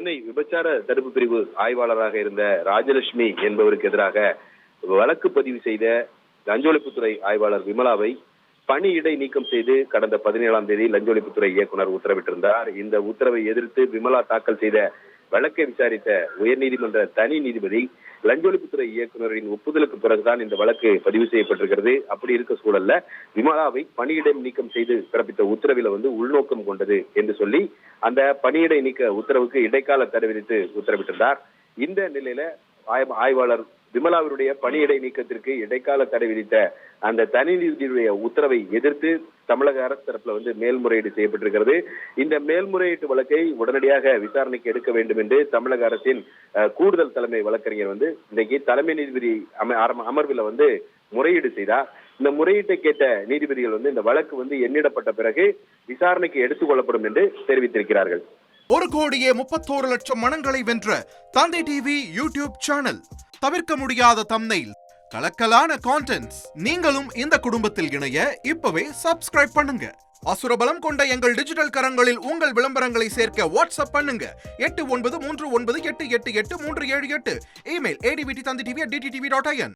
சென்னை விபச்சார தடுப்பு பிரிவு ஆய்வாளராக இருந்த ராஜலட்சுமி என்பவருக்கு எதிராக வழக்கு பதிவு செய்த லஞ்ச ஒழிப்புத்துறை ஆய்வாளர் விமலாவை பணியிடை நீக்கம் செய்து கடந்த 17ஆம் தேதி லஞ்ச ஒழிப்புத்துறை இயக்குனர் உத்தரவிட்டிருந்தார். இந்த உத்தரவை எதிர்த்து விமலா தாக்கல் செய்த வழக்கை விசாரித்த உயர்நீதிமன்ற தனி நீதிபதி லஞ்ச ஒழிப்புத்துறை இயக்குநரின் ஒப்புதலுக்கு பிறகுதான் இந்த வழக்கு பதிவு செய்யப்பட்டிருக்கிறது. அப்படி இருக்க சூழல்ல விமலாவை பணியிடை நீக்கம் செய்து பிறப்பித்த உத்தரவில உள்நோக்கம் கொண்டது என்று சொல்லி அந்த பணியிடை நீக்க உத்தரவுக்கு இடைக்கால தடை விதித்து உத்தரவிட்டிருந்தார். இந்த நிலையில ஆய்வாளர் விமலாவினுடைய பணியிடை நீக்கத்திற்கு இடைக்கால தடை விதித்த அந்த தனி நீதிபதியுடைய உத்தரவை எதிர்த்து தமிழக அரசு தரப்புல மேல்முறையீடு செய்யப்பட்டிருக்கிறது. இந்த மேல்முறையீட்டு வழக்கை உடனடியாக விசாரணைக்கு எடுக்க வேண்டும் என்று தமிழக அரசின் கூடுதல் தலைமை வழக்கறிஞர் இன்றைக்கு தலைமை நீதிபதி அமர்வில் முறையீடு செய்தார். இந்த முறையீட்டை கேட்ட நீதிபதிகள் இந்த வழக்கு எண்ணிடப்பட்ட பிறகு விசாரணைக்கு எடுத்துக் கொள்ளப்படும் என்று தெரிவித்திருக்கிறார்கள். 1,31,00,000 மனங்களை வென்ற தந்தை டிவி யூடியூப் சேனல். தவிர்க்க முடியாத தம்ப்நெயில், கலக்கலான கான்டென்ட்ஸ். நீங்களும் இந்த குடும்பத்தில் இணைய இப்பவே சப்ஸ்கிரைப் பண்ணுங்க. அசுரபலம் கொண்ட எங்கள் டிஜிட்டல் கரங்களில் உங்கள் விளம்பரங்களை சேர்க்க வாட்ஸ்அப் பண்ணுங்க. 8939888378. Email advttv@dttv.in.